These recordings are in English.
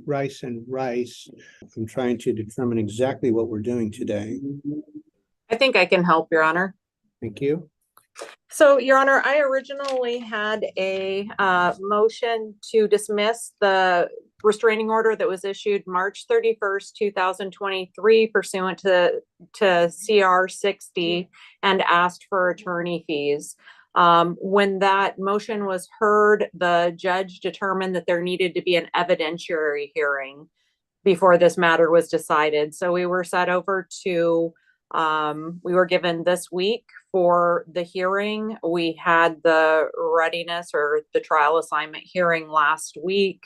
Rice and Rice. I'm trying to determine exactly what we're doing today. I think I can help, Your Honor. Thank you. So, Your Honor, I originally had a motion to dismiss the restraining order that was issued March 31st, 2023, pursuant to CR 60, and asked for attorney fees. When that motion was heard, the judge determined that there needed to be an evidentiary hearing before this matter was decided. So we were set over to, we were given this week for the hearing. We had the readiness or the trial assignment hearing last week.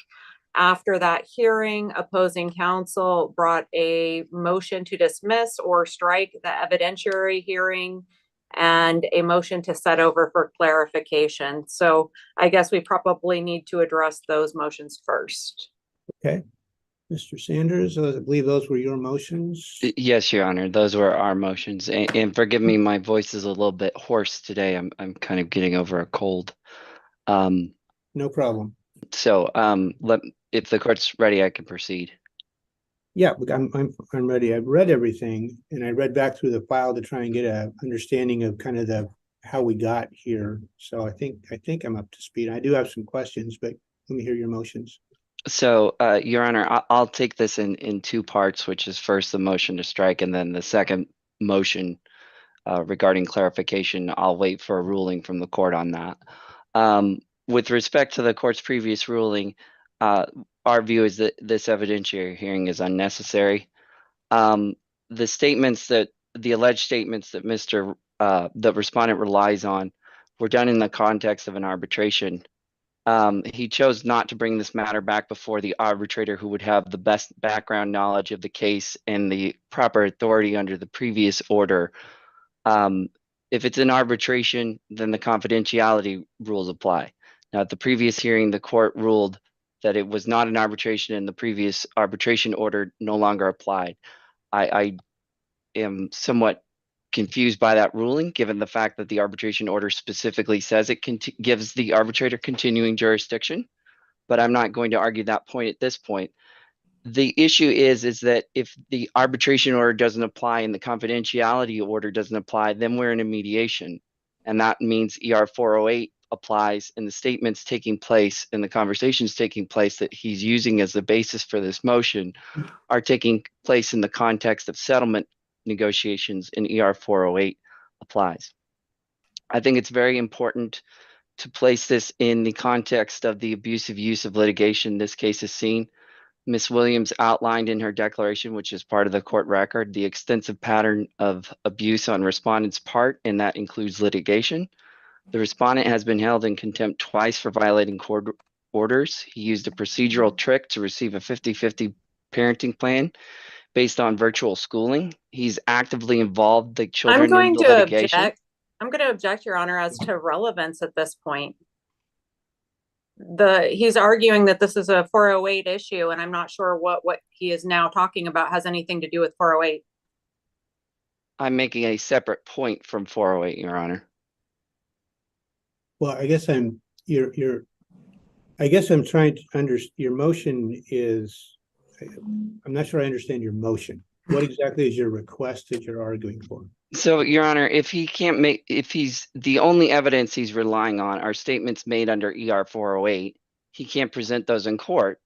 After that hearing, opposing counsel brought a motion to dismiss or strike the evidentiary hearing and a motion to set over for clarification. So I guess we probably need to address those motions first. Okay. Mr. Sanders, I believe those were your motions. Yes, Your Honor, those were our motions. And forgive me, my voice is a little bit hoarse today. I'm kind of getting over a cold. No problem. So if the court's ready, I can proceed. Yeah, I'm ready. I've read everything, and I read back through the file to try and get a understanding of kind of how we got here. So I think I'm up to speed. I do have some questions, but let me hear your motions. So, Your Honor, I'll take this in two parts, which is first the motion to strike, and then the second motion regarding clarification. I'll wait for a ruling from the court on that. With respect to the court's previous ruling, our view is that this evidentiary hearing is unnecessary. The alleged statements that the respondent relies on were done in the context of an arbitration. He chose not to bring this matter back before the arbitrator, who would have the best background knowledge of the case and the proper authority under the previous order. If it's an arbitration, then the confidentiality rules apply. Now, at the previous hearing, the court ruled that it was not an arbitration and the previous arbitration order no longer applied. I am somewhat confused by that ruling, given the fact that the arbitration order specifically says it gives the arbitrator continuing jurisdiction, but I'm not going to argue that point at this point. The issue is that if the arbitration order doesn't apply and the confidentiality order doesn't apply, then we're in a mediation, and that means ER 408 applies, and the statements taking place and the conversations taking place that he's using as the basis for this motion are taking place in the context of settlement negotiations, and ER 408 applies. I think it's very important to place this in the context of the abusive use of litigation this case has seen. Ms. Williams outlined in her declaration, which is part of the court record, the extensive pattern of abuse on respondent's part, and that includes litigation. The respondent has been held in contempt twice for violating court orders. He used a procedural trick to receive a 50-50 parenting plan based on virtual schooling. He's actively involved the children in the litigation. I'm going to object, Your Honor, as to relevance at this point. He's arguing that this is a 408 issue, and I'm not sure what he is now talking about has anything to do with 408. I'm making a separate point from 408, Your Honor. Well, I guess I'm trying to understand your motion is. I'm not sure I understand your motion. What exactly is your request that you're arguing for? So, Your Honor, if he's the only evidence he's relying on are statements made under ER 408, he can't present those in court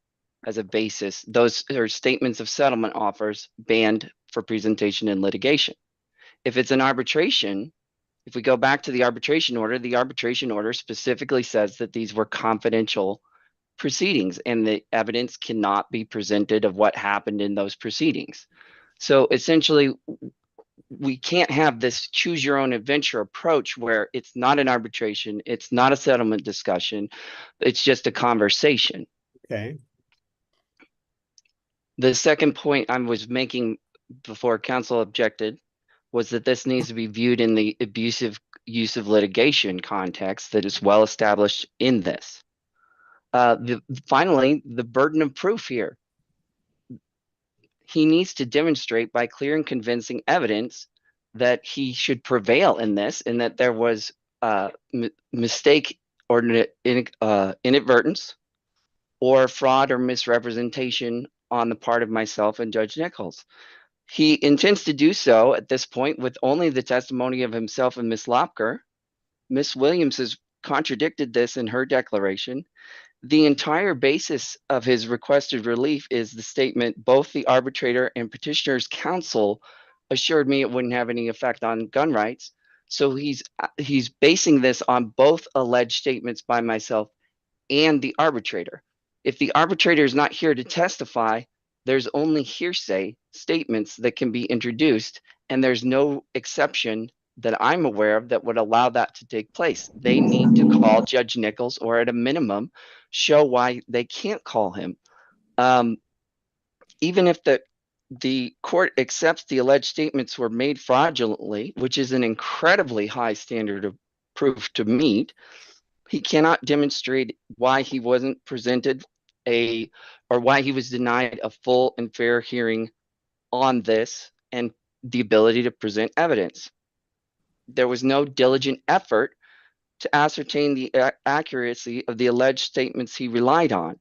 as a basis. Those are statements of settlement offers banned for presentation in litigation. If it's an arbitration, if we go back to the arbitration order specifically says that these were confidential proceedings and the evidence cannot be presented of what happened in those proceedings. So essentially, we can't have this choose your own adventure approach where it's not an arbitration, it's not a settlement discussion, it's just a conversation. Okay. The second point I was making before counsel objected was that this needs to be viewed in the abusive use of litigation context that is well established in this. Finally, the burden of proof here. He needs to demonstrate by clear and convincing evidence that he should prevail in this and that there was mistake or inadvertence or fraud or misrepresentation on the part of myself and Judge Nichols. He intends to do so at this point with only the testimony of himself and Ms. Lopker. Ms. Williams has contradicted this in her declaration. The entire basis of his requested relief is the statement, both the arbitrator and petitioner's counsel assured me it wouldn't have any effect on gun rights. So he's basing this on both alleged statements by myself and the arbitrator. If the arbitrator is not here to testify, there's only hearsay statements that can be introduced, and there's no exception that I'm aware of that would allow that to take place. They need to call Judge Nichols, or at a minimum, show why they can't call him. Even if the court accepts the alleged statements were made fraudulently, which is an incredibly high standard of proof to meet, he cannot demonstrate why he wasn't presented or why he was denied a full and fair hearing on this and the ability to present evidence. There was no diligent effort to ascertain the accuracy of the alleged statements he relied on.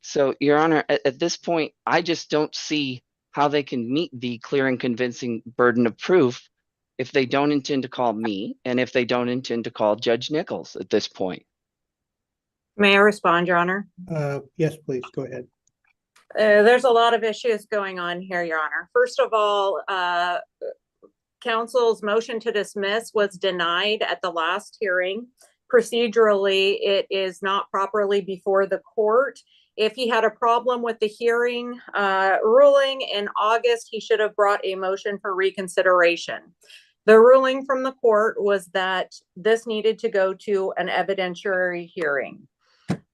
So, Your Honor, at this point, I just don't see how they can meet the clear and convincing burden of proof if they don't intend to call me and if they don't intend to call Judge Nichols at this point. May I respond, Your Honor? Yes, please, go ahead. There's a lot of issues going on here, Your Honor. First of all, counsel's motion to dismiss was denied at the last hearing. Procedurally, it is not properly before the court. If he had a problem with the hearing ruling in August, he should have brought a motion for reconsideration. The ruling from the court was that this needed to go to an evidentiary hearing.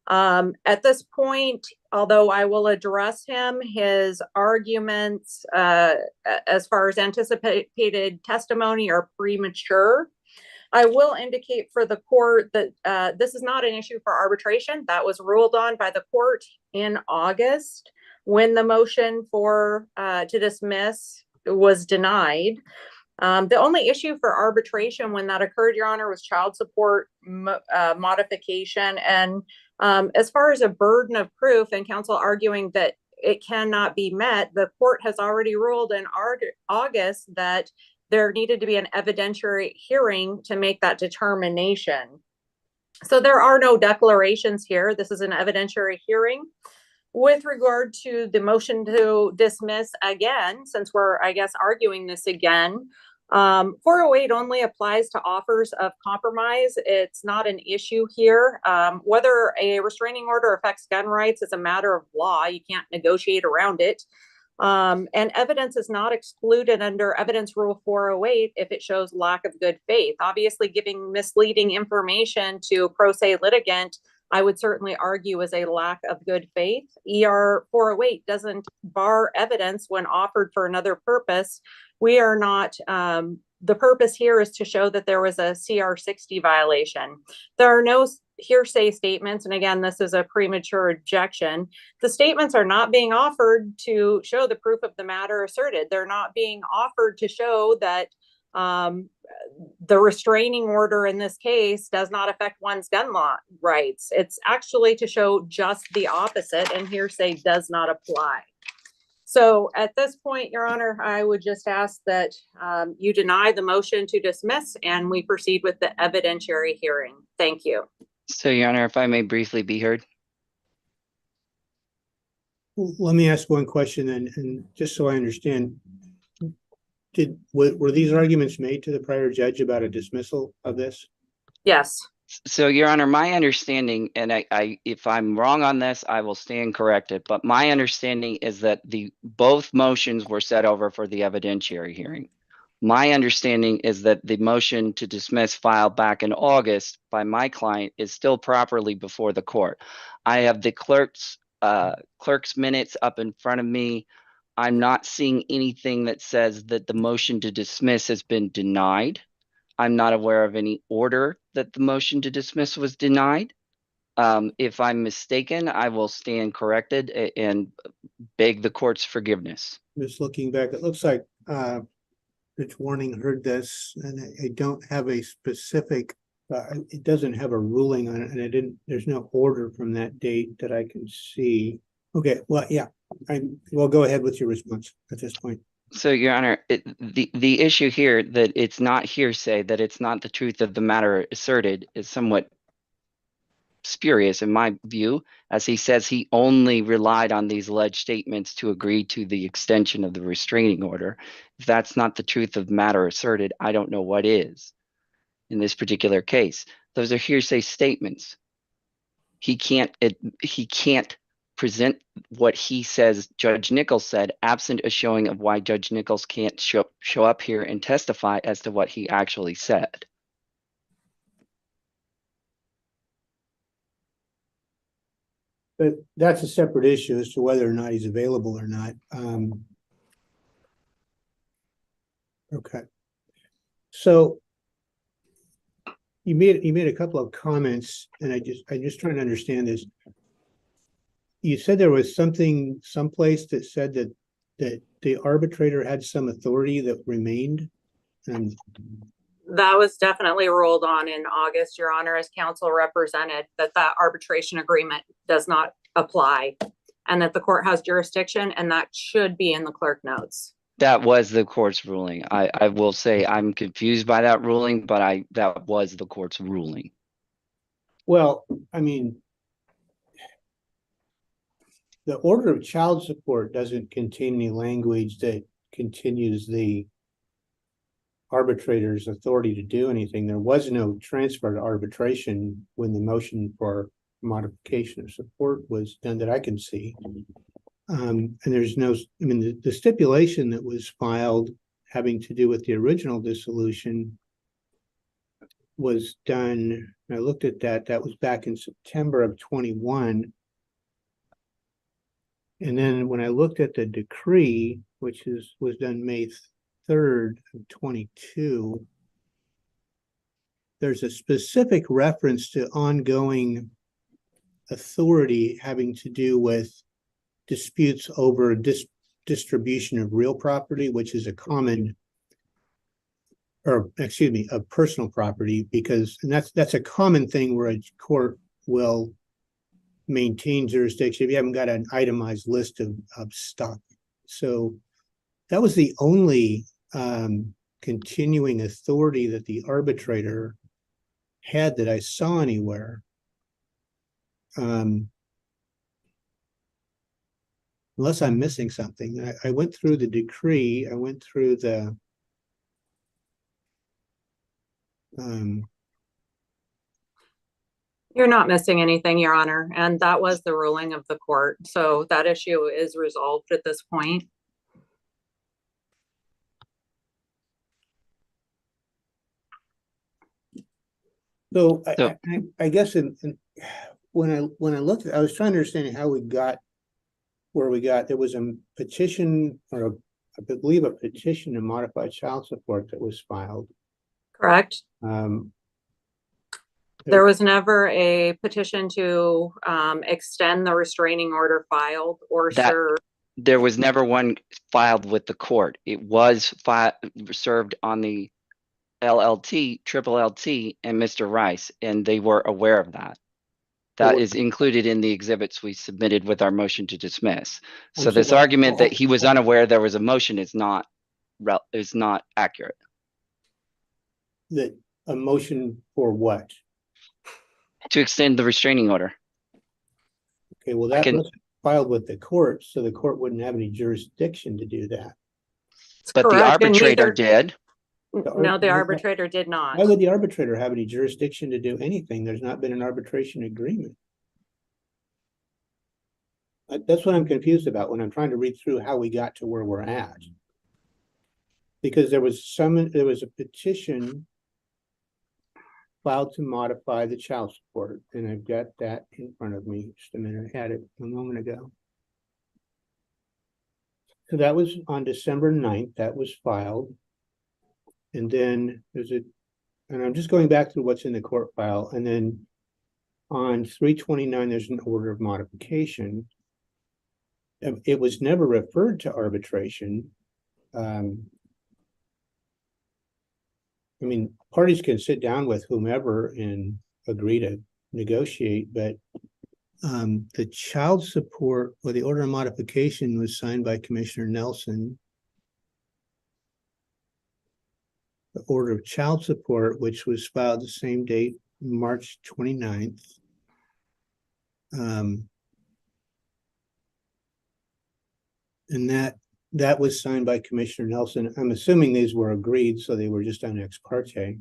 At this point, although I will address him, his arguments as far as anticipated testimony are premature. I will indicate for the court that this is not an issue for arbitration. That was ruled on by the court in August when the motion for to dismiss was denied. The only issue for arbitration when that occurred, Your Honor, was child support modification. And as far as a burden of proof and counsel arguing that it cannot be met, the court has already ruled in August that there needed to be an evidentiary hearing to make that determination. So there are no declarations here. This is an evidentiary hearing. With regard to the motion to dismiss again, since we're, I guess, arguing this again, 408 only applies to offers of compromise. It's not an issue here. Whether a restraining order affects gun rights is a matter of law. You can't negotiate around it. And evidence is not excluded under evidence rule 408 if it shows lack of good faith. Obviously, giving misleading information to a pro se litigant, I would certainly argue is a lack of good faith. ER 408 doesn't bar evidence when offered for another purpose. We are not, the purpose here is to show that there was a CR 60 violation. There are no hearsay statements. And again, this is a premature objection. The statements are not being offered to show the proof of the matter asserted. They're not being offered to show that the restraining order in this case does not affect one's gun law rights. It's actually to show just the opposite, and hearsay does not apply. So at this point, Your Honor, I would just ask that you deny the motion to dismiss and we proceed with the evidentiary hearing. Thank you. So, Your Honor, if I may briefly be heard. Let me ask one question, and just so I understand, were these arguments made to the prior judge about a dismissal of this? Yes. So, Your Honor, my understanding, and I if I'm wrong on this, I will stand corrected, but my understanding is that both motions were set over for the evidentiary hearing. My understanding is that the motion to dismiss filed back in August by my client is still properly before the court. I have the clerk's minutes up in front of me. I'm not seeing anything that says that the motion to dismiss has been denied. I'm not aware of any order that the motion to dismiss was denied. If I'm mistaken, I will stand corrected and beg the court's forgiveness. Just looking back, it looks like Judge Warning heard this, and I don't have a specific It doesn't have a ruling on it, and there's no order from that date that I can see. Okay, well, yeah, we'll go ahead with your response at this point. So, Your Honor, the issue here that it's not hearsay, that it's not the truth of the matter asserted, is somewhat spurious in my view, as he says he only relied on these alleged statements to agree to the extension of the restraining order. If that's not the truth of the matter asserted, I don't know what is in this particular case. Those are hearsay statements. He can't present what he says Judge Nichols said, absent a showing of why Judge Nichols can't show up here and testify as to what he actually said. But that's a separate issue as to whether or not he's available or not. Okay. So you made a couple of comments, and I'm just trying to understand this. You said there was something someplace that said that the arbitrator had some authority that remained. That was definitely ruled on in August, Your Honor, as counsel represented, that arbitration agreement does not apply and that the court has jurisdiction, and that should be in the clerk notes. That was the court's ruling. I will say I'm confused by that ruling, but that was the court's ruling. Well, I mean, the order of child support doesn't contain any language that continues the arbitrator's authority to do anything. There was no transfer to arbitration when the motion for modification of support was done that I can see. And there's no, I mean, the stipulation that was filed having to do with the original dissolution was done, I looked at that was back in September of 21. And then when I looked at the decree, which was done May 3rd of 22, there's a specific reference to ongoing authority having to do with disputes over distribution of real property, which is a common, or excuse me, of personal property, because that's a common thing where a court will maintain jurisdiction if you haven't got an itemized list of stuff. So that was the only continuing authority that the arbitrator had that I saw anywhere. Unless I'm missing something. I went through the decree, I went through the You're not missing anything, Your Honor, and that was the ruling of the court. So that issue is resolved at this point. So I guess when I looked at, I was trying to understand how we got where we got. There was a petition, or I believe a petition to modify child support that was filed. Correct. There was never a petition to extend the restraining order filed or served. There was never one filed with the court. It was served on the triple LT, and Mr. Rice, and they were aware of that. That is included in the exhibits we submitted with our motion to dismiss. So this argument that he was unaware there was a motion is not accurate. That a motion for what? To extend the restraining order. Okay, well, that wasn't filed with the court, so the court wouldn't have any jurisdiction to do that. But the arbitrator did. No, the arbitrator did not. Why would the arbitrator have any jurisdiction to do anything? There's not been an arbitration agreement. That's what I'm confused about when I'm trying to read through how we got to where we're at. Because there was a petition filed to modify the child support, and I've got that in front of me. Just a minute, I had it a moment ago. So that was on December 9th, that was filed. And then and I'm just going back to what's in the court file, and then on 3/29, there's an order of modification. It was never referred to arbitration. I mean, parties can sit down with whomever and agree to negotiate, but the child support or the order of modification was signed by Commissioner Nelson. The order of child support, which was filed the same date, March 29th. And that was signed by Commissioner Nelson. I'm assuming these were agreed, so they were just done ex parte.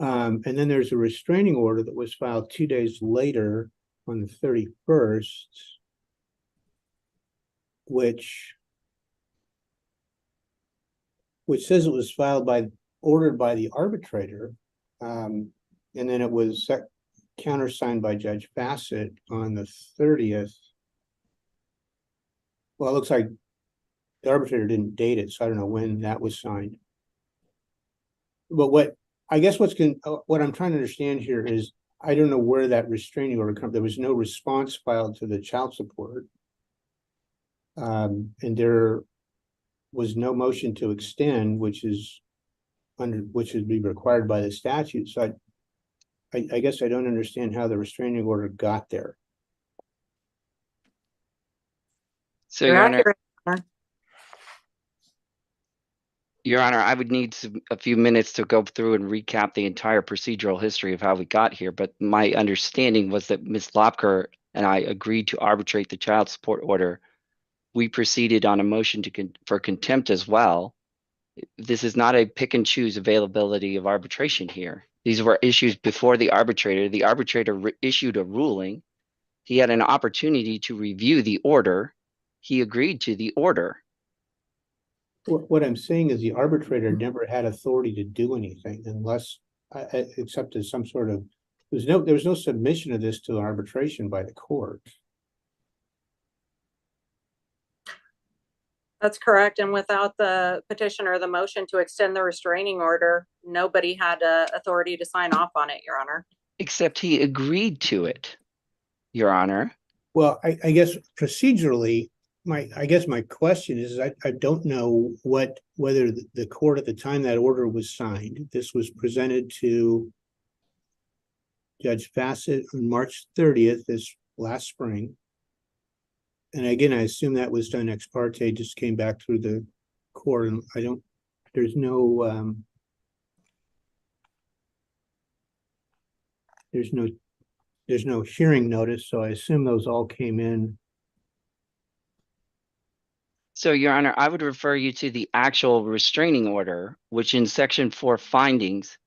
And then there's a restraining order that was filed 2 days later on the 31st, which says it was ordered by the arbitrator. And then it was countersigned by Judge Bassett on the 30th. Well, it looks like the arbitrator didn't date it, so I don't know when that was signed. But what I'm trying to understand here is, I don't know where that restraining order comes. There was no response filed to the child support. And there was no motion to extend, which would be required by the statute. So I guess I don't understand how the restraining order got there. So, You're Your Honor, accurate, Your Honor. Your Honor, I would need a few minutes to go through and recap the entire procedural history of how we got here. But my understanding was that Ms. Lopker and I agreed to arbitrate the child support order. We proceeded on a motion for contempt as well. This is not a pick and choose availability of arbitration here. These were issues before the arbitrator. The arbitrator issued a ruling. He had an opportunity to review the order. He agreed to the order. What I'm saying is the arbitrator never had authority to do anything unless, except as some sort of, there was no submission of this to arbitration by the court. That's correct. And without the petitioner, the motion to extend the restraining order, nobody had authority to sign off on it, Your Honor. Except he agreed to it, Your Honor. Well, I guess procedurally, my question is, I don't know whether the court at the time that order was signed, this was presented to Judge Bassett on March 30th, this last spring. And again, I assume that was done ex parte, just came back through the court, and there's no hearing notice, so I assume those all came in. So, Your Honor, I would refer you to the actual restraining order, which in Section 4 findings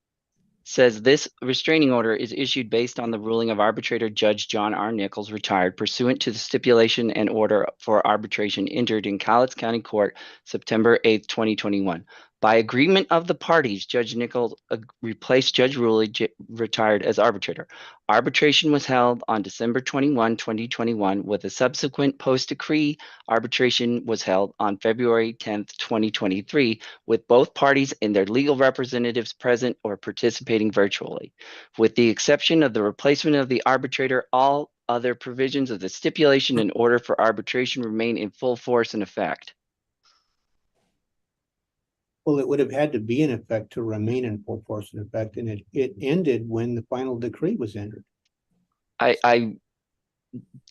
says this restraining order is issued based on the ruling of Arbitrator Judge John R. Nichols, retired, pursuant to the stipulation and order for arbitration entered in Cowlitz County Court, September 8th, 2021. By agreement of the parties, Judge Nichols replaced Judge Ruley, retired, as arbitrator. Arbitration was held on December 21, 2021, with a subsequent post-decree arbitration was held on February 10th, 2023, with both parties and their legal representatives present or participating virtually. With the exception of the replacement of the arbitrator, all other provisions of the stipulation and order for arbitration remain in full force and effect. Well, it would have had to be in effect to remain in full force and effect, and it ended when the final decree was entered. I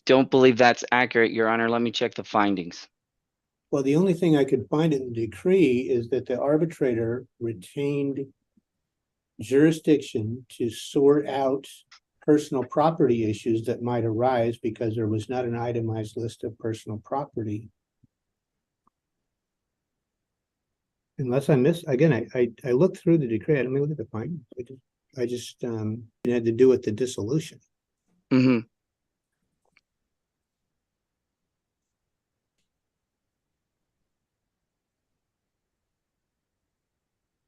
don't believe that's accurate, Your Honor. Let me check the findings. Well, the only thing I could find in the decree is that the arbitrator retained jurisdiction to sort out personal property issues that might arise because there was not an itemized list of personal property. Unless I missed, again, I looked through the decree. Let me look at the findings. I just it had to do with the dissolution. Mm-hmm.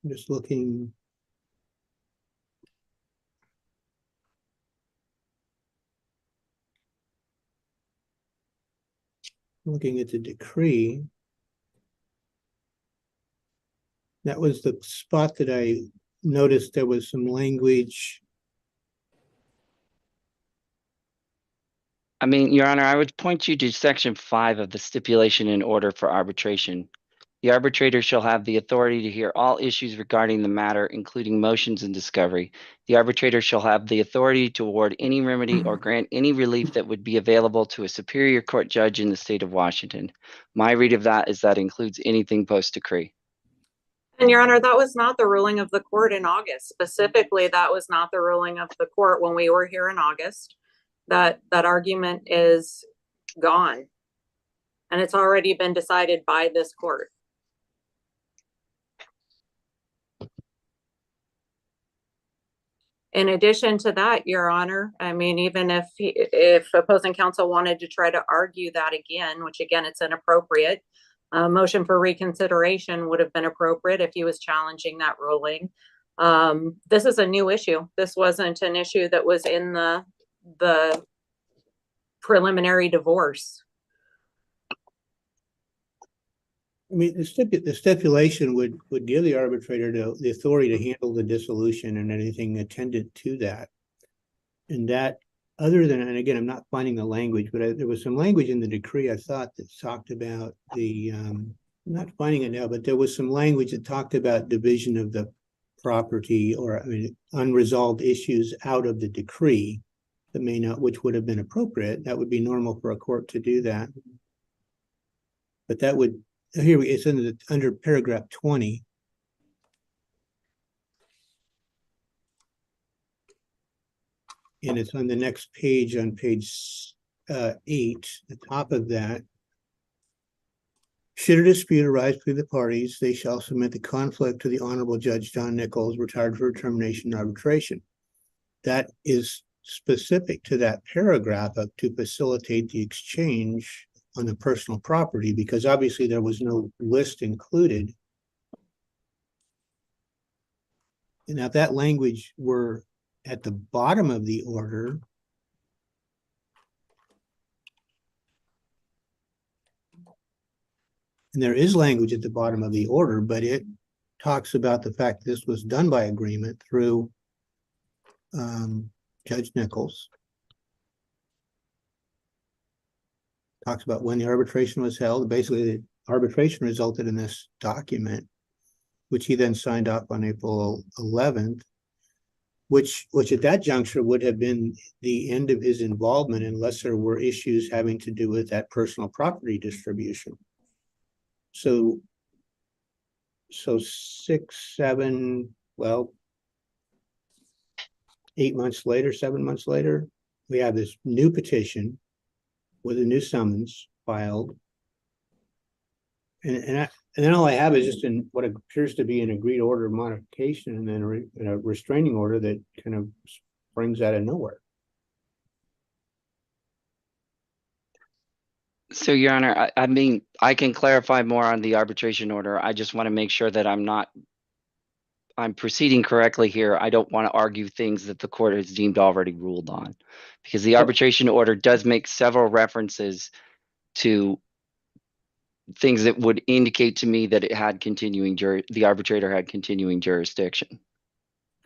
I'm just looking. Looking at the decree. That was the spot that I noticed there was some language. I mean, Your Honor, I would point you to Section 5 of the stipulation and order for arbitration. The arbitrator shall have the authority to hear all issues regarding the matter, including motions and discovery. The arbitrator shall have the authority to award any remedy or grant any relief that would be available to a superior court judge in the state of Washington. My read of that is that includes anything post-decree. And Your Honor, that was not the ruling of the court in August. Specifically, that was not the ruling of the court when we were here in August. That argument is gone. And it's already been decided by this court. In addition to that, Your Honor, I mean, even if opposing counsel wanted to try to argue that again, which again, it's inappropriate, a motion for reconsideration would have been appropriate if he was challenging that ruling. This is a new issue. This wasn't an issue that was in the preliminary divorce. I mean, the stipulation would give the arbitrator the authority to handle the dissolution and anything attendant to that. And that, other than, and again, I'm not finding the language, but there was some language in the decree I thought that talked about the, I'm not finding it now, but there was some language that talked about division of the property, or I mean, unresolved issues out of the decree that may not, which would have been appropriate. That would be normal for a court to do that. But that would, here it's under paragraph 20. And it's on the next page, on page 8, the top of that. Should a dispute arise between the parties, they shall submit the conflict to the Honorable Judge John Nichols, retired for termination and arbitration. That is specific to that paragraph to facilitate the exchange on the personal property, because obviously there was no list included. And if that language were at the bottom of the order, and there is language at the bottom of the order, but it talks about the fact this was done by agreement through Judge Nichols. Talks about when the arbitration was held. Basically, the arbitration resulted in this document, which he then signed off on April 11th, which at that juncture would have been the end of his involvement unless there were issues having to do with that personal property distribution. So 6, 7, well, 8 months later, 7 months later, we have this new petition with a new summons filed. And then all I have is just in what appears to be an agreed order of modification, and then a restraining order that kind of springs out of nowhere. So, Your Honor, I mean, I can clarify more on the arbitration order. I just want to make sure that I'm proceeding correctly here. I don't want to argue things that the court has deemed already ruled on, because the arbitration order does make several references to things that would indicate to me that it had the arbitrator had continuing jurisdiction.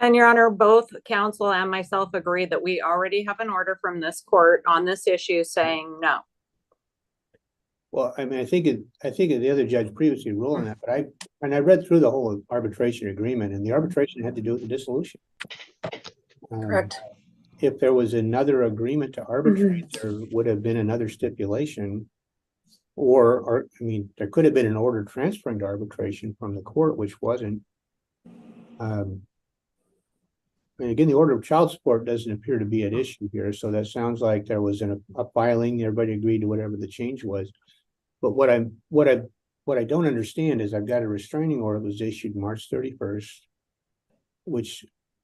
And Your Honor, both counsel and myself agree that we already have an order from this court on this issue saying no. Well, I mean, I think the other judge previously ruled on that, but I read through the whole arbitration agreement, and the arbitration had to do with the dissolution. Correct. If there was another agreement to arbitrate, there would have been another stipulation, or I mean, there could have been an order transferring to arbitration from the court, which wasn't. And again, the order of child support doesn't appear to be at issue here, so that sounds like there was a filing. Everybody agreed to whatever the change was. But what I don't understand is I've got a restraining order that was issued March 31st,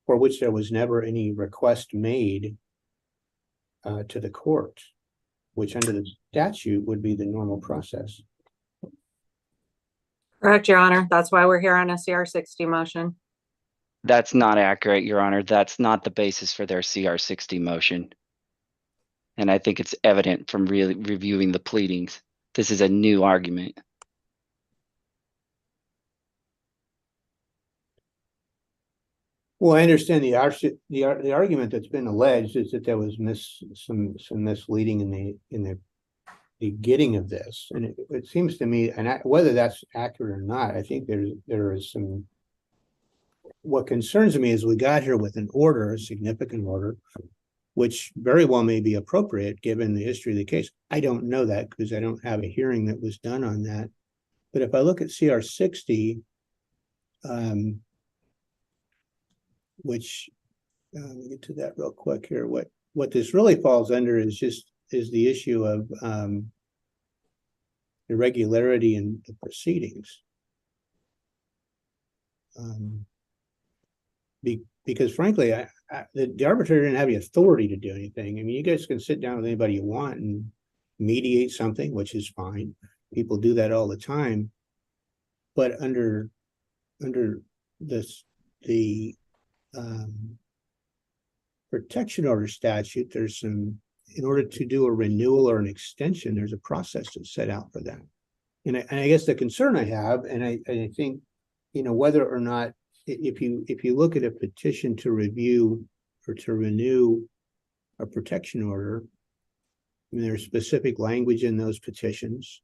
for which there was never any request made to the court, which under the statute would be the normal process. Correct, Your Honor. That's why we're here on a CR60 motion. That's not accurate, Your Honor. That's not the basis for their CR60 motion. And I think it's evident from really reviewing the pleadings. This is a new argument. Well, I understand the argument that's been alleged is that there was some misleading in the getting of this, and it seems to me, and whether that's accurate or not, I think there is some. What concerns me is we got here with an order, a significant order, which very well may be appropriate given the history of the case. I don't know that because I don't have a hearing that was done on that. But if I look at CR 60, which let me get to that real quick here. What this really falls under is the issue of irregularity in the proceedings. Because frankly, the arbitrator didn't have the authority to do anything. I mean, you guys can sit down with anybody you want and mediate something, which is fine. People do that all the time. But under this, the protection order statute, there's some, in order to do a renewal or an extension, there's a process that's set out for that. And I guess the concern I have, and I think, whether or not, if you look at a petition to review or to renew a protection order, I mean, there's specific language in those petitions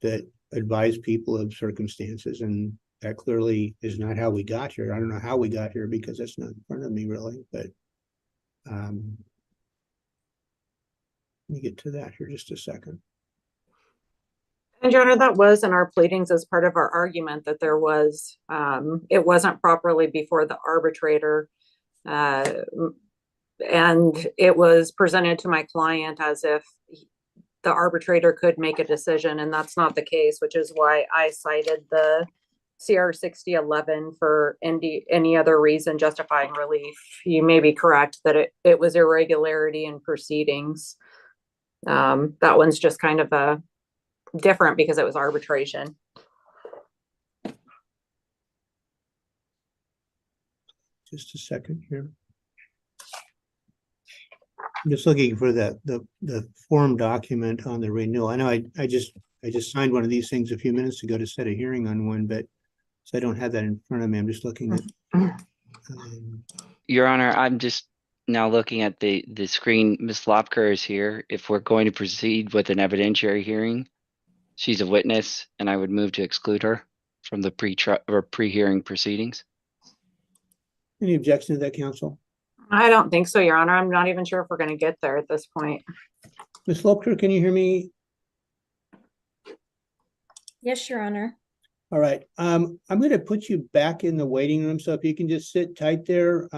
that advise people of circumstances, and that clearly is not how we got here. I don't know how we got here because that's not in front of me really, but let me get to that here just a second. And Your Honor, that was in our pleadings as part of our argument that there was, it wasn't properly before the arbitrator. And it was presented to my client as if the arbitrator could make a decision, and that's not the case, which is why I cited the CR 6011 for any other reason justifying relief. You may be correct that it was irregularity in proceedings. That one's just kind of a different because it was arbitration. Just a second here. I'm just looking for the form document on the renewal. I know I just signed one of these things a few minutes ago to set a hearing on one, but so I don't have that in front of me. I'm just looking at. Your Honor, I'm just now looking at the screen. Ms. Lopker is here. If we're going to proceed with an evidentiary hearing, she's a witness, and I would move to exclude her from the pre-hearing proceedings. Any objection to that, counsel? I don't think so, Your Honor. I'm not even sure if we're going to get there at this point. Ms. Lopker, can you hear me? Yes, Your Honor. All right. I'm going to put you back in the waiting room. So if you can just sit tight there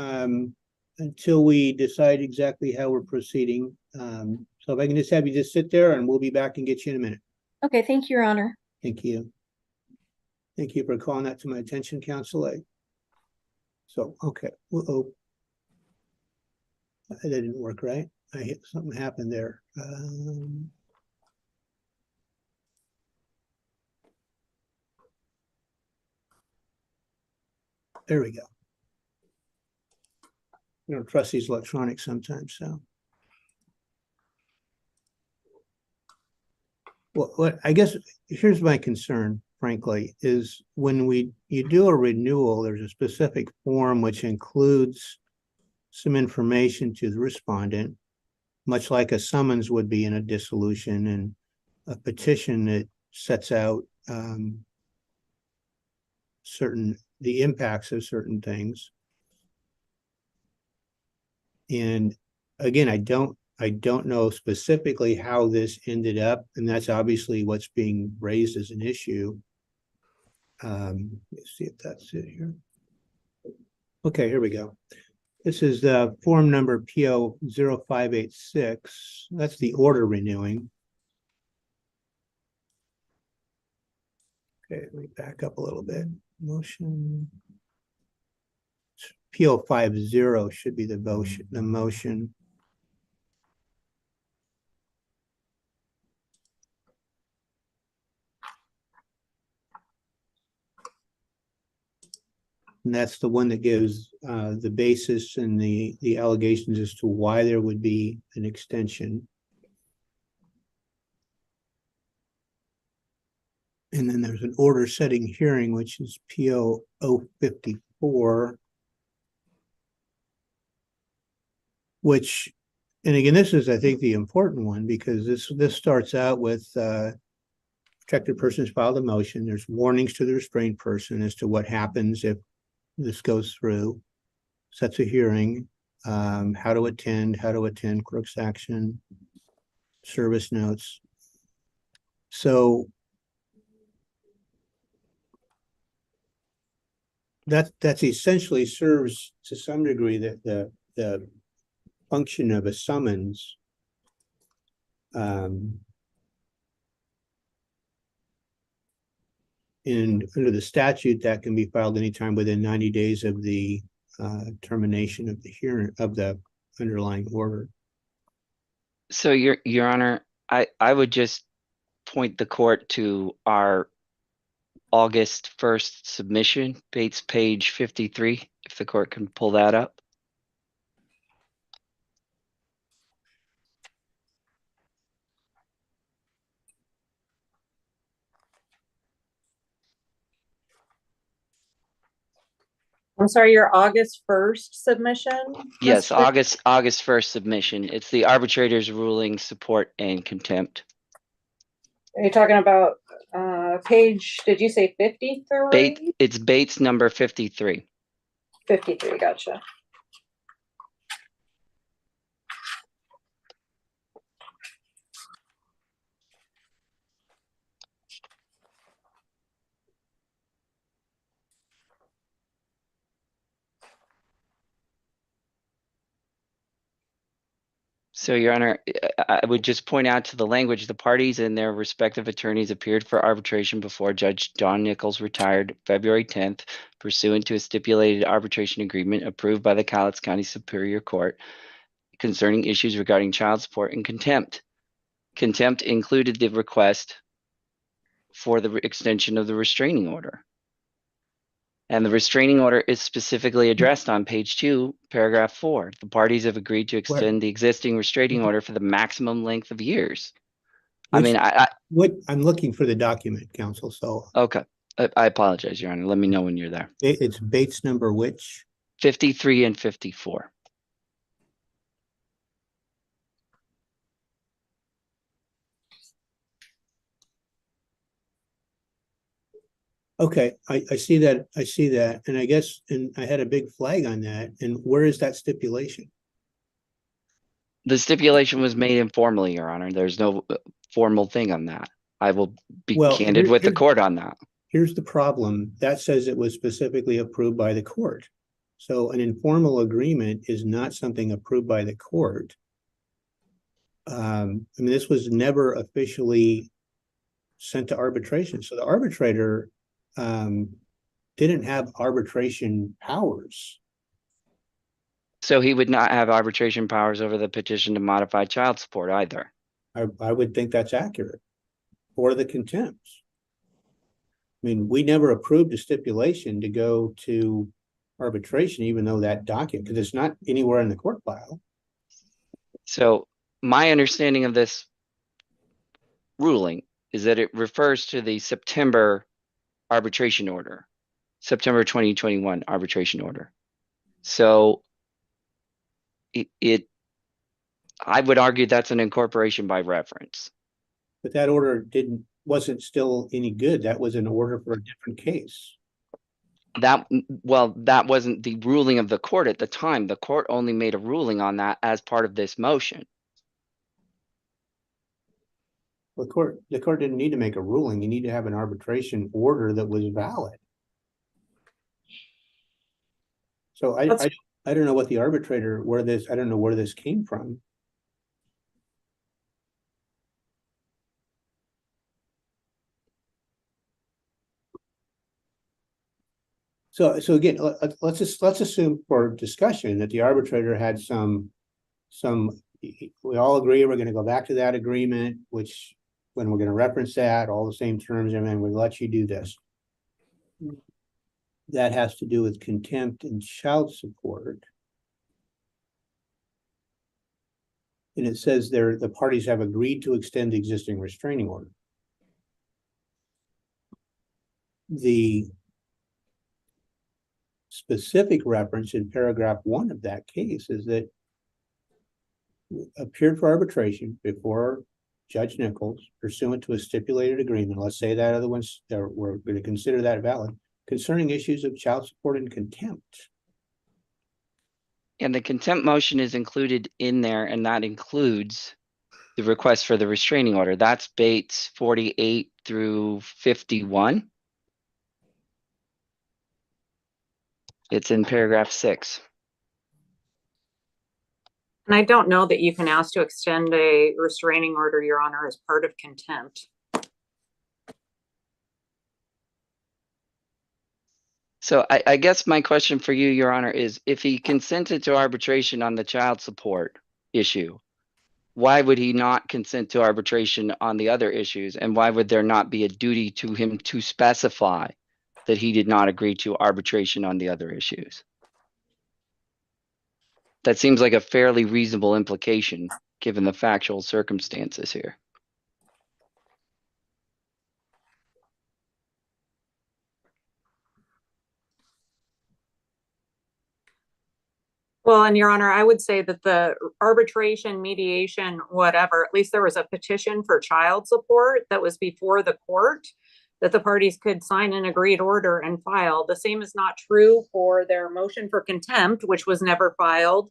until we decide exactly how we're proceeding. So if I can just have you just sit there, and we'll be back and get you in a minute. Okay, thank you, Your Honor. Thank you. Thank you for calling that to my attention, counsel. So, okay. Uh-oh. That didn't work right. Something happened there. There we go. You don't trust these electronics sometimes, so. Well, what I guess here's my concern, frankly, is when you do a renewal, there's a specific form which includes some information to the respondent, much like a summons would be in a dissolution, and a petition that sets out the impacts of certain things. And again, I don't know specifically how this ended up, and that's obviously what's being raised as an issue. Let's see if that's it here. Okay, here we go. This is the form number PO 0586. That's the order renewing. Okay, let me back up a little bit. Motion. PO 50 should be the motion. And that's the one that gives the basis and the allegations as to why there would be an extension. And then there's an order setting hearing, which is PO 054, which And again, this is, I think, the important one, because this starts out with protected person has filed a motion. There's warnings to the restrained person as to what happens if this goes through, sets a hearing, how to attend, clerk's action, service notes. So that's essentially serves to some degree that the function of a summons. And under the statute, that can be filed anytime within 90 days of the termination of the hearing of the underlying order. So Your Honor, I would just point the court to our August 1st submission, Bates page 53, if the court can pull that up. I'm sorry, your August 1st submission? Yes, Mr. August 1st submission. It's the arbitrator's ruling, support, and contempt. Are you talking about page, did you say 53? It's Bates number 53. 53, gotcha. So, Your Honor, I would just point out to the language, the parties and their respective attorneys appeared for arbitration before Judge John Nichols retired February 10th, pursuant to a stipulated arbitration agreement approved by the Cowlitz County Superior Court concerning issues regarding child support and contempt. Contempt included the request for the extension of the restraining order. And the restraining order is specifically addressed on page 2, paragraph 4. The parties have agreed to extend the existing restraining order for the maximum length of years. I mean, what I'm looking for the document, counsel. So okay. I apologize, Your Honor. Let me know when you're there. it's Bates number which? 53 and 54. Okay, I see that. I see that. And I guess, and I had a big flag on that. And where is that stipulation? The stipulation was made informally, Your Honor. There's no formal thing on that. I will be candid with the court on that. Here's the problem. That says it was specifically approved by the court. So an informal agreement is not something approved by the court. I mean, this was never officially sent to arbitration. So the arbitrator didn't have arbitration powers. So he would not have arbitration powers over the petition to modify child support either. I would think that's accurate. Or the contempt. I mean, we never approved a stipulation to go to arbitration, even though that document, because it's not anywhere in the court file. So my understanding of this ruling is that it refers to the September arbitration order, September 2021 arbitration order. So I would argue that's an incorporation by reference. But that order wasn't still any good. That was an order for a different case. That wasn't the ruling of the court at the time. The court only made a ruling on that as part of this motion. The court didn't need to make a ruling. You need to have an arbitration order that was valid. So I don't know what the arbitrator, I don't know where this came from. So again, let's assume for discussion that the arbitrator had some, we all agree we're going to go back to that agreement, which when we're going to reference that, all the same terms, and then we let you do this. That has to do with contempt and child support. And it says there, the parties have agreed to extend the existing restraining order. The specific reference in paragraph 1 of that case is that appeared for arbitration before Judge Nichols pursuant to a stipulated agreement, let's say that other ones, we're going to consider that valid, concerning issues of child support and contempt. And the contempt motion is included in there, and that includes the request for the restraining order. That's Bates 48 through 51. It's in paragraph 6. And I don't know that you can ask to extend a restraining order, Your Honor, as part of contempt. So I guess my question for you, Your Honor, is if he consented to arbitration on the child support issue, why would he not consent to arbitration on the other issues? And why would there not be a duty to him to specify that he did not agree to arbitration on the other issues? That seems like a fairly reasonable implication given the factual circumstances here. Well, and Your Honor, I would say that the arbitration, mediation, whatever, at least there was a petition for child support that was before the court that the parties could sign an agreed order and file. The same is not true for their motion for contempt, which was never filed,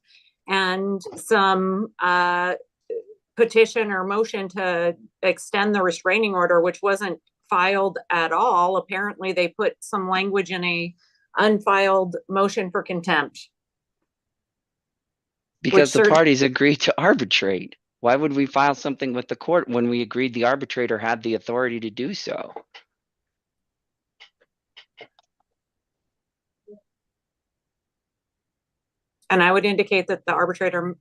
and some petition or motion to extend the restraining order, which wasn't filed at all. Apparently, they put some language in a unfiled motion for contempt. Because the parties agreed to arbitrate. Why would we file something with the court when we agreed the arbitrator had the authority to do so? And I would indicate that the arbitrator,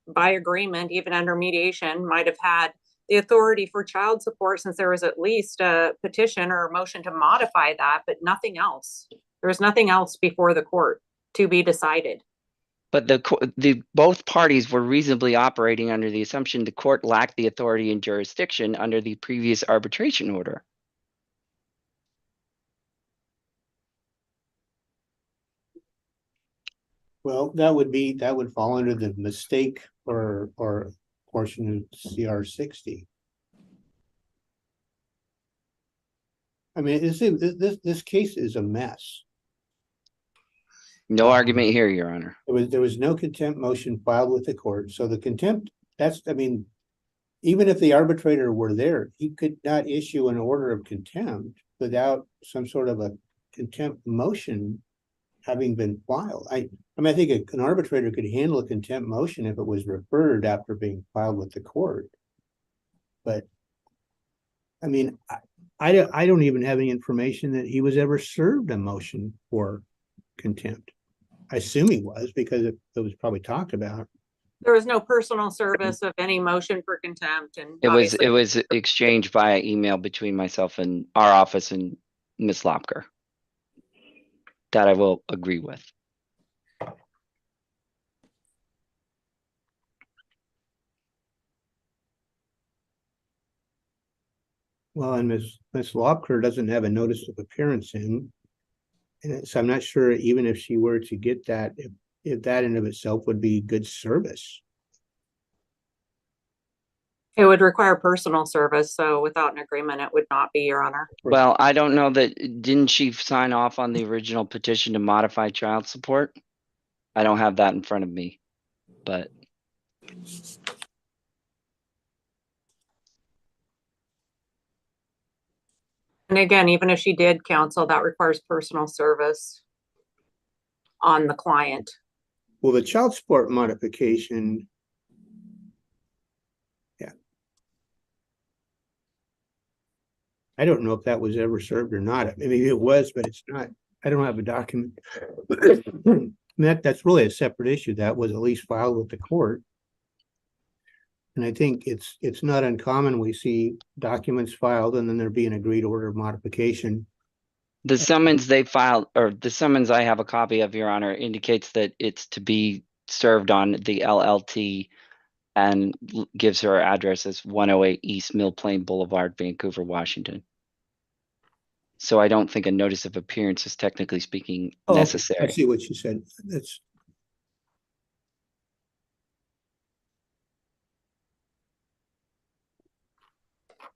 by agreement, even under mediation, might have had the authority for child support, since there was at least a petition or a motion to modify that, but nothing else. There was nothing else before the court to be decided. But the both parties were reasonably operating under the assumption the court lacked the authority and jurisdiction under the previous arbitration order. Well, that would fall under the mistake or portion of CR 60. I mean, this case is a mess. No argument here, Your Honor. There was no contempt motion filed with the court. So the contempt, I mean, even if the arbitrator were there, he could not issue an order of contempt without some sort of a contempt motion having been filed. I mean, I think an arbitrator could handle a contempt motion if it was referred after being filed with the court. But I mean, I don't even have any information that he was ever served a motion for contempt. I assume he was, because it was probably talked about. There was no personal service of any motion for contempt, and It was exchanged via email between myself and our office and Ms. Lopker. That I will agree with. Well, and Ms. Lopker doesn't have a notice of appearance in. And so I'm not sure, even if she were to get that, if that in of itself would be good service. it would require personal service. So without an agreement, it would not be, Your Honor. Well, I don't know that, didn't she sign off on the original petition to modify child support? I don't have that in front of me, but. And again, even if she did counsel, that requires personal service on the client. Well, the child support modification. Yeah. I don't know if that was ever served or not. I mean, it was, but it's not. I don't have a document. That's really a separate issue. That was at least filed with the court. And I think it's not uncommon. We see documents filed and then there be an agreed order of modification. The summons they filed, or the summons I have a copy of, Your Honor, indicates that it's to be served on the LLT and gives her address as 108 East Mill Plain Boulevard, Vancouver, Washington. So I don't think a notice of appearance is technically speaking necessary. I see what you said. That's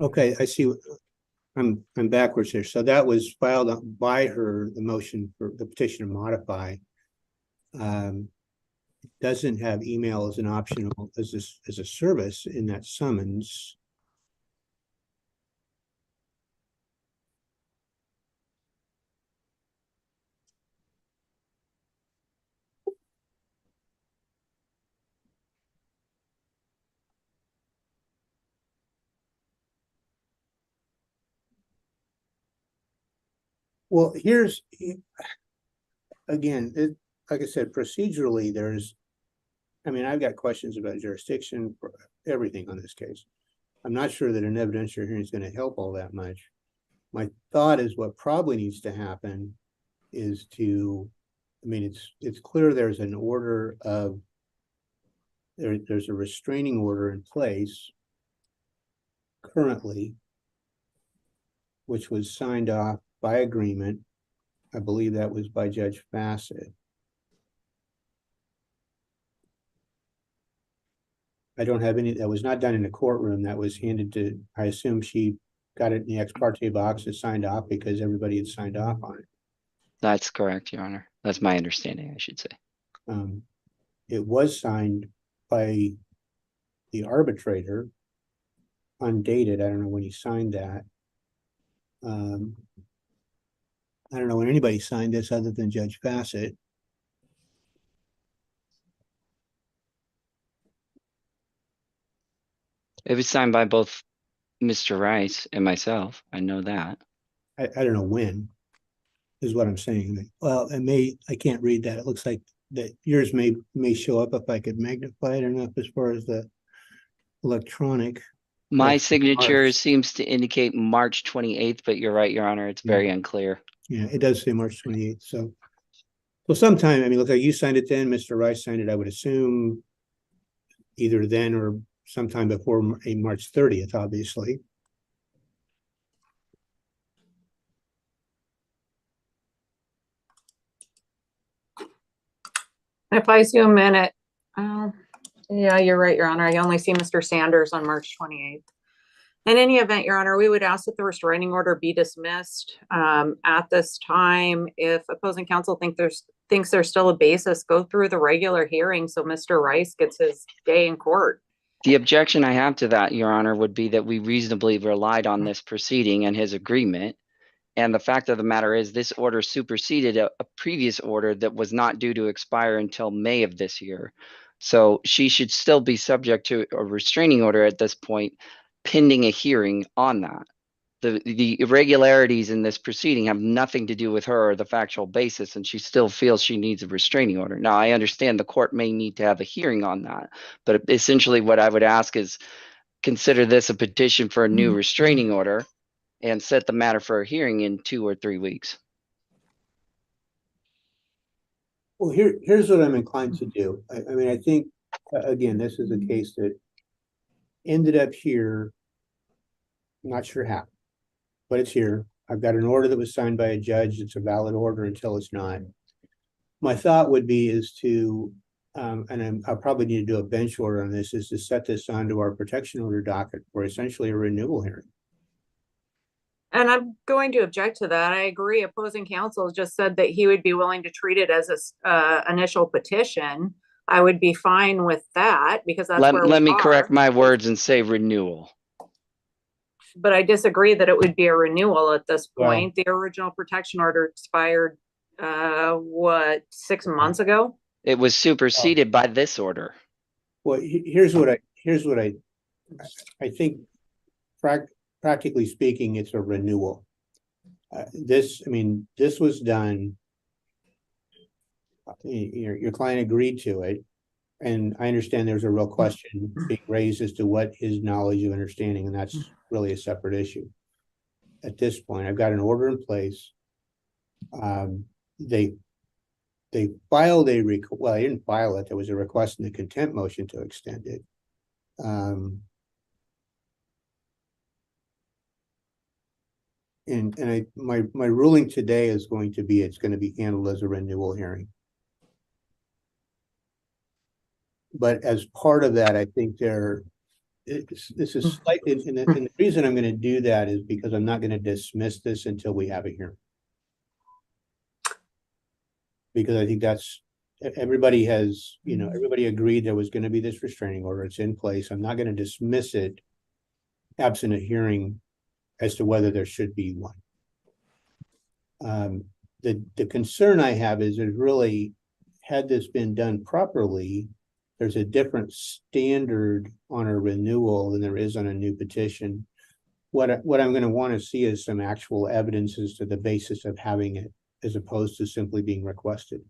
Okay, I see. I'm backwards here. So that was filed by her, the motion for the petition to modify. Doesn't have email as an optional as a service in that summons. Well, here's again, like I said, procedurally, I mean, I've got questions about jurisdiction for everything on this case. I'm not sure that an evidentiary hearing is going to help all that much. My thought is what probably needs to happen is I mean, it's clear there's an order of, there's a restraining order in place currently, which was signed off by agreement. I believe that was by Judge Fassett. I don't have any, that was not done in the courtroom. That was handed to, I assume she got it in the ex parte box and signed off because everybody had signed off on it. That's correct, Your Honor. That's my understanding, I should say. It was signed by the arbitrator, undated. I don't know when he signed that. I don't know when anybody signed this other than Judge Fassett. It was signed by both Mr. Rice and myself. I know that. I don't know when, is what I'm saying. Well, I can't read that. It looks like that yours may show up if I could magnify it enough as far as the electronic. My That's signature March. seems to indicate March 28th, but you're right, Your Honor. It's very unclear. Yeah, it does say March 28th. So sometime, I mean, look, like you signed it then, Mr. Rice signed it, I would assume either then or sometime before March 30th, obviously. If I zoom in it, yeah, you're right, Your Honor. I only see Mr. Sanders on March 28th. In any event, Your Honor, we would ask that the restraining order be dismissed at this time. If opposing counsel thinks there's still a basis, go through the regular hearing so Mr. Rice gets his day in court. The objection I have to that, Your Honor, would be that we reasonably relied on this proceeding and his agreement. And the fact of the matter is this order superseded a previous order that was not due to expire until May of this year. So she should still be subject to a restraining order at this point, pending a hearing on that. The irregularities in this proceeding have nothing to do with her or the factual basis, and she still feels she needs a restraining order. Now, I understand the court may need to have a hearing on that, but essentially what I would ask is consider this a petition for a new restraining order and set the matter for a hearing in 2 or 3 weeks. Well, here's what I'm inclined to do. I mean, I think, again, this is a case that ended up here. I'm not sure how, but it's here. I've got an order that was signed by a judge. It's a valid order until it's not. My thought would be is to, and I'll probably need to do a bench order on this, is to set this onto our protection order docket for essentially a renewal hearing. And I'm going to object to that. I agree. Opposing counsel just said that he would be willing to treat it as a initial petition. I would be fine with that because that's where Let we me correct are. my words and say renewal. But I disagree that it would be a renewal at this Well- point. The original protection order expired, 6 months ago? It was superseded by this order. Well, here's what I think. Practically speaking, it's a renewal. This was done. Your client agreed to it, and I understand there's a real question being raised as to what his knowledge of understanding, and that's really a separate issue. At this point, I've got an order in place. They filed they didn't file it. There was a request in the contempt motion to extend it. And my ruling today is going to be, it's going to be handled as a renewal hearing. But as part of that, I think this is slightly, and the reason I'm going to do that is because I'm not going to dismiss this until we have a hearing. Because I think that's, everybody has, everybody agreed there was going to be this restraining order. It's in place. I'm not going to dismiss it absent a hearing as to whether there should be one. The concern I have is there's really, had this been done properly, there's a different standard on a renewal than there is on a new petition. What I'm going to want to see is some actual evidence as to the basis of having it, as opposed to simply being requested.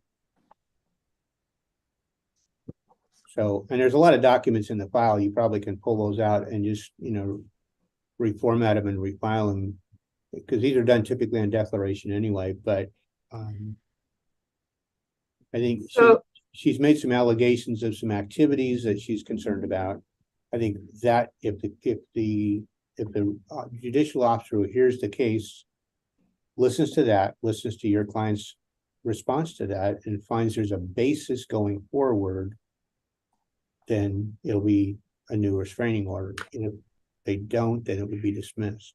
So, and there's a lot of documents in the file. You probably can pull those out and just, reformat them and refile them, because these are done typically on declaration anyway. But I think she's made some allegations of some activities that she's concerned about. I think that if the judicial officer who hears the case listens to that, listens to your client's response to that, and finds there's a basis going forward, then it'll be a new restraining order. And if they don't, then it would be dismissed.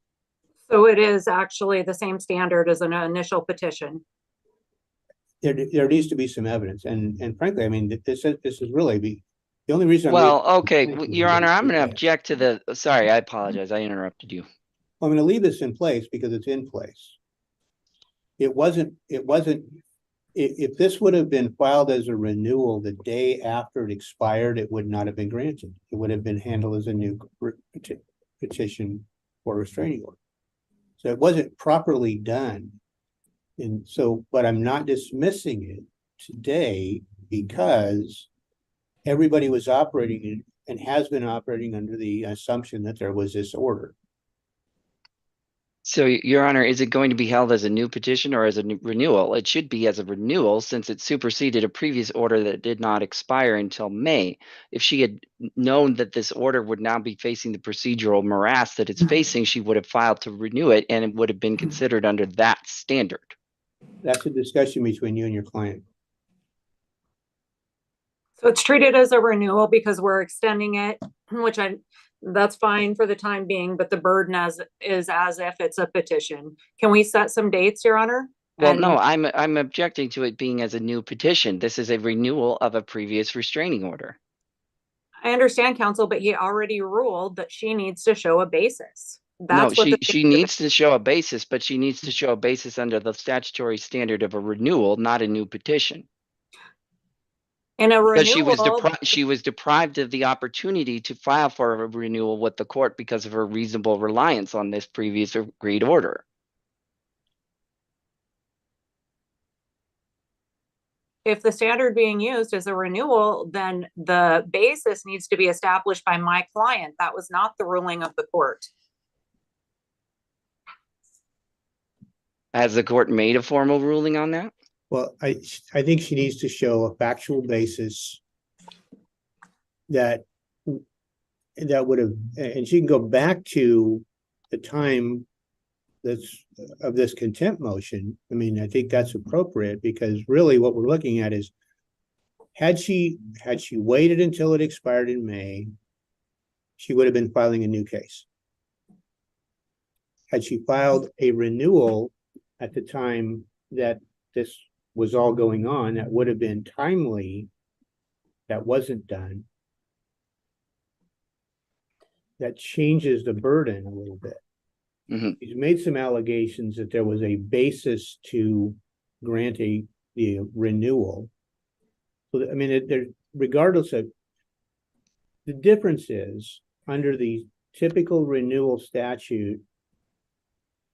So it is actually the same standard as an initial petition. There needs to be some evidence, and frankly, I mean, this is really the only reason. Okay, Your Honor, I'm going to object to the. Sorry, I apologize. I interrupted you. I'm going to leave this in place because it's in place. It wasn't. If this would have been filed as a renewal the day after it expired, it would not have been granted. It would have been handled as a new petition for restraining order. So it wasn't properly done. And so, but I'm not dismissing it today because everybody was operating and has been operating under the assumption that there was this order. So, Your Honor, is it going to be held as a new petition or as a new renewal? It should be as a renewal, since it superseded a previous order that did not expire until May. If she had known that this order would now be facing the procedural morass that it's facing, she would have filed to renew it, and it would have been considered under that standard. That's a discussion between you and your client. So it's treated as a renewal because we're extending it, which that's fine for the time being, but the burden is as if it's a petition. Can we set some dates, Your Honor? Well, no, I'm objecting to it being as a new petition. This is a renewal of a previous restraining order. I understand, counsel, but he already ruled that she needs to show a basis. No, she needs to show a basis, but she needs to show a basis under the statutory standard of a renewal, not a new petition. In a renewal, because she was deprived of the opportunity to file for a renewal with the court because of her reasonable reliance on this previous agreed order. If the standard being used is a renewal, then the basis needs to be established by my client. That was not the ruling of the court. Has the court made a formal ruling on that? Well, I think she needs to show a factual basis that would have, and she can go back to the time of this contempt motion. I mean, I think that's appropriate because really what we're looking at is had she waited until it expired in May, she would have been filing a new case. Had she filed a renewal at the time that this was all going on, that would have been timely. That wasn't done. That changes the burden a little bit. Mm-hmm. He's made some allegations that there was a basis to grant the renewal. So, I mean, regardless of the difference is under the typical renewal statute,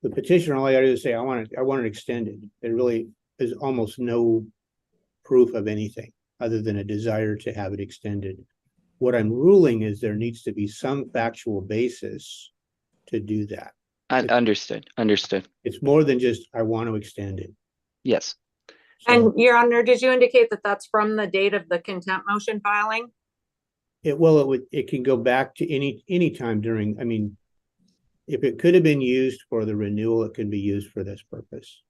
the petitioner, all I gotta do is say, I want it extended. There really is almost no proof of anything other than a desire to have it extended. What I'm ruling is there needs to be some factual basis to do that. Understood. It's more than just, I want to extend it. Yes. So, and Your Honor, did you indicate that that's from the date of the contempt motion filing? It can go back to any time during, I mean, if it could have been used for the renewal, it can be used for this purpose.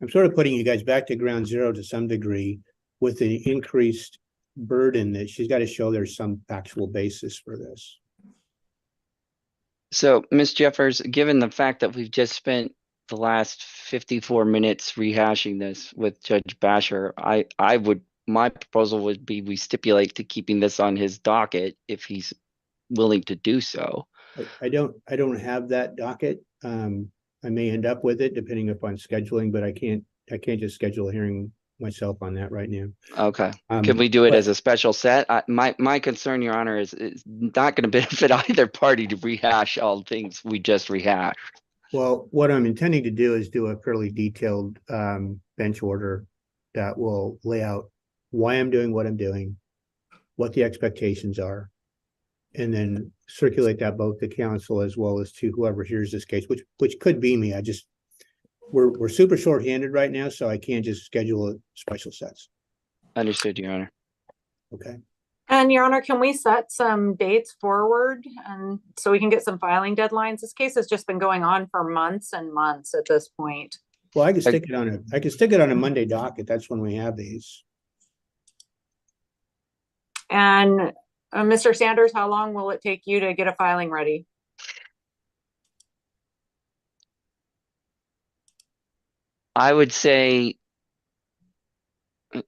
I'm sort of putting you guys back to ground zero to some degree with the increased burden that she's got to show there's some factual basis for this. So, Ms. Jeffers, given the fact that we've just spent the last 54 minutes rehashing this with Judge Basher, my proposal would be we stipulate to keeping this on his docket if he's willing to do so. I don't have that docket. I may end up with it depending upon scheduling, but I can't just schedule a hearing myself on that right now. Okay. Can we do it but- as a special set? My concern, Your Honor, is not going to benefit either party to rehash all the things we just rehashed. Well, what I'm intending to do is do a fairly detailed bench order that will lay out why I'm doing what I'm doing, what the expectations are, and then circulate that both to counsel as well as to whoever hears this case, which could be me. We're super short-handed right now, so I can't just schedule a special sets. Understood, Your Honor. Okay. And Your Honor, can we set some dates forward and so we can get some filing deadlines? This case has just been going on for months and months at this point. Well, I can stick it on a Monday docket. That's when we have these. And Mr. Sanders, how long will it take you to get a filing ready? I would say,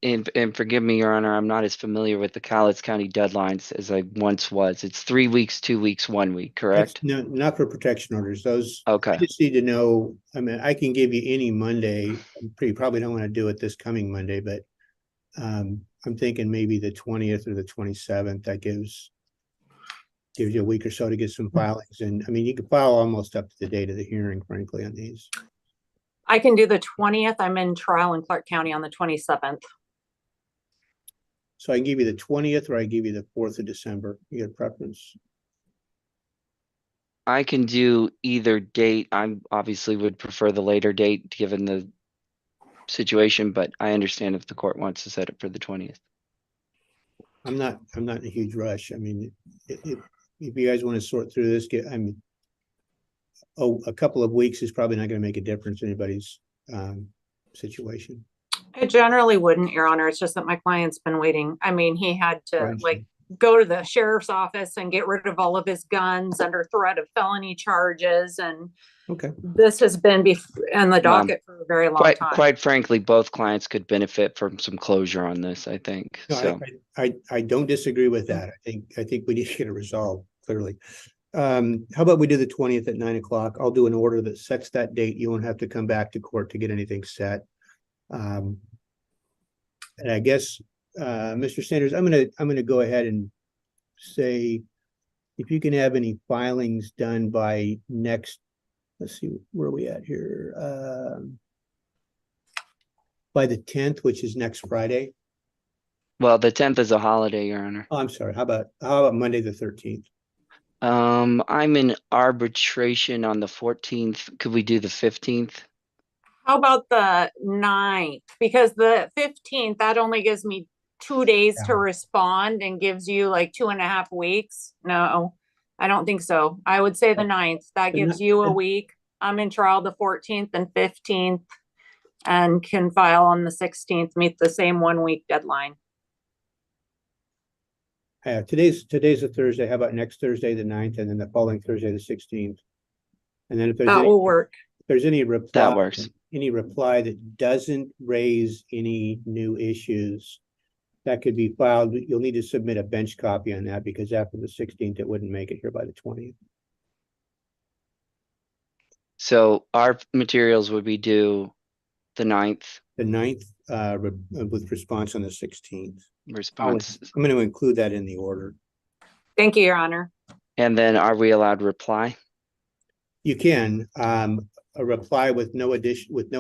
and forgive me, Your Honor, I'm not as familiar with the Cowlitz County deadlines as I once was. It's 3 weeks, 2 weeks, 1 week, correct? No, not for protection orders. Those, Okay. I just need to know, I mean, I can give you any Monday. You probably don't want to do it this coming Monday, but I'm thinking maybe the 20th or the 27th. That gives you a week or so to get some filings. And I mean, you can file almost up to the date of the hearing, frankly, on these. I can do the 20th. I'm in trial in Clark County on the 27th. So I can give you the 20th or I give you the 4th of December. You got a preference? I can do either date. I obviously would prefer the later date given the situation, but I understand if the court wants to set it for the 20th. I'm not in a huge rush. I mean, if you guys want to sort through this, a couple of weeks is probably not going to make a difference in anybody's situation. It generally wouldn't, Your Honor. It's just that my client's been waiting. I mean, he had to Right. go to the sheriff's office and get rid of all of his guns under threat of felony charges. And Okay. this has been in the docket for a very long time. Quite frankly, both clients could benefit from some closure on this, I think. No, So I don't disagree with that. I think we need to get it resolved clearly. How about we do the 20th at 9 o'clock? I'll do an order that sets that date. You won't have to come back to court to get anything set. And I guess, Mr. Sanders, I'm gonna go ahead and say, if you can have any filings done by next, let's see, where are we at here? By the 10th, which is next Friday. well, the 10th is a holiday, Your Honor. Oh, I'm sorry. How about Monday, the 13th? I'm in arbitration on the 14th. Could we do the 15th? How about the 9th? Because the 15th, that only gives me 2 days to Yeah. respond and gives you like 2.5 weeks. No, I don't think so. I would say the 9th. That The gives ni- you a the- week. I'm in trial the 14th and 15th and can file on the 16th, meet the same 1 week deadline. Today's a Thursday. How about next Thursday, the 9th, and then the following Thursday, the 16th? And then if That will work. there's any reply, That works. any reply that doesn't raise any new issues, that could be filed. You'll need to submit a bench copy on that because after the 16th, it wouldn't make it here by the 20th. So our materials would be due the 9th. The 9th, with response on the 16th. Response. I'm going to include that in the order. Thank you, Your Honor. And then are we allowed reply? You can, a reply with no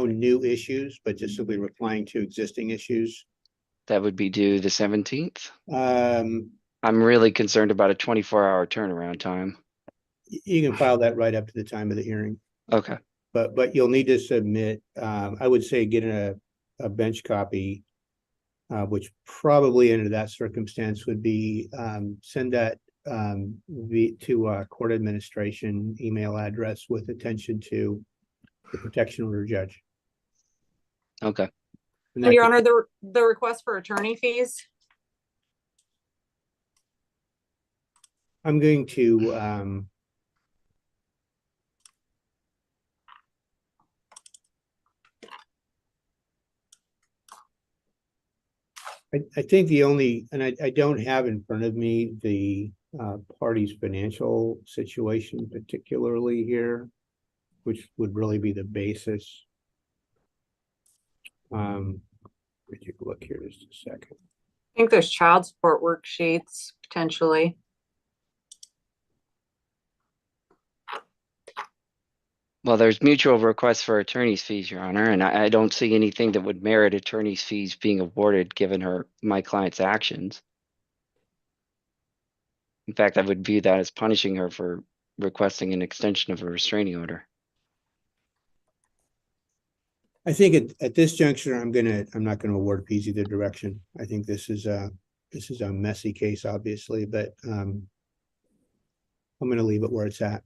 new issues, but just simply replying to existing issues. That would be due the 17th. Um, I'm really concerned about a 24-hour turnaround time. you can file that right up to the time of the hearing, Okay. but you'll need to submit, I would say get a bench copy, which probably under that circumstance would be, send that to court administration email address with attention to the protection order judge. Okay. And And Your that Honor, the request for attorney fees, I'm going to, I think the only, and I don't have in front of me the party's financial situation particularly here, which would really be the basis. Let me take a look here just a second. I think there's child support worksheets potentially. Well, there's mutual requests for attorney's fees, Your Honor, and I don't see anything that would merit attorney's fees being awarded given my client's actions. In fact, I would view that as punishing her for requesting an extension of a restraining order. I think at this juncture, I'm not gonna award fees either direction. I think this is a messy case, obviously, but I'm gonna leave it where it's at.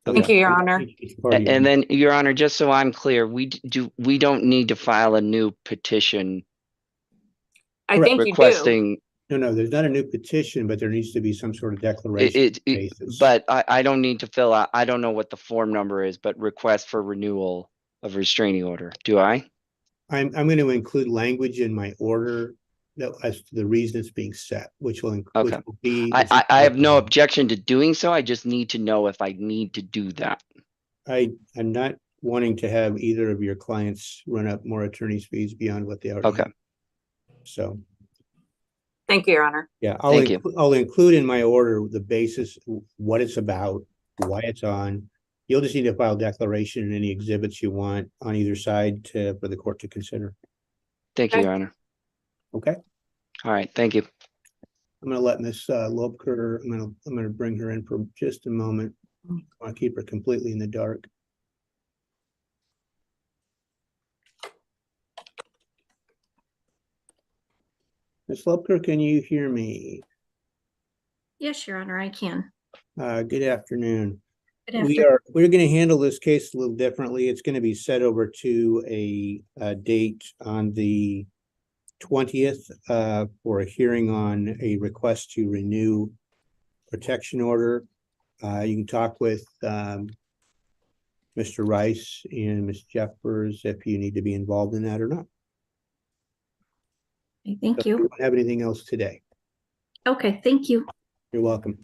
Thank you, Your Honor. And then, Your Honor, just so I'm clear, we don't need to file a new petition I think you do. requesting. No, there's not a new petition, but there needs to be some sort of declaration. But I don't need to fill out, I don't know what the form number is, but request for renewal of restraining order. Do I? I'm going to include language in my order that as to the reason it's being set, which will be. I have no objection to doing so. I just need to know if I need to do that. I'm not wanting to have either of your clients run up more attorney's fees beyond what they already have. So. Thank you, Your Honor. Yeah, I'll include in my order the basis, what it's about, why it's on. You'll just need to file declaration and any exhibits you want on either side for the court to consider. Thank you, Your Honor. Okay. All right. Thank you. I'm going to let Ms. Lobker, I'm going to bring her in for just a moment. I want to keep her completely in the dark. Ms. Lobker, can you hear me? Yes, Your Honor, I can. Good afternoon. Good afternoon. We're going to handle this case a little differently. It's going to be set over to a date on the 20th for a hearing on a request to renew protection order. You can talk with Mr. Rice and Ms. Jeffers if you need to be involved in that or not. Okay, thank So you. we don't have anything else today. Okay, thank you. You're welcome.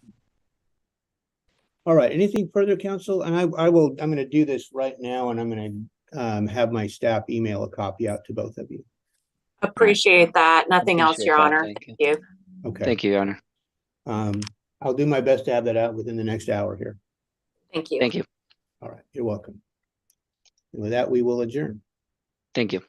All right, anything further, counsel? And I'm going to do this right now, and I'm going to have my staff email a copy out to both of you. Appreciate that. Nothing else, Your Honor. Thank you. Okay. Thank you, Your Honor. I'll do my best to have that out within the next hour here. Thank you. Thank you. All right, you're welcome. And with that, we will adjourn. Thank you.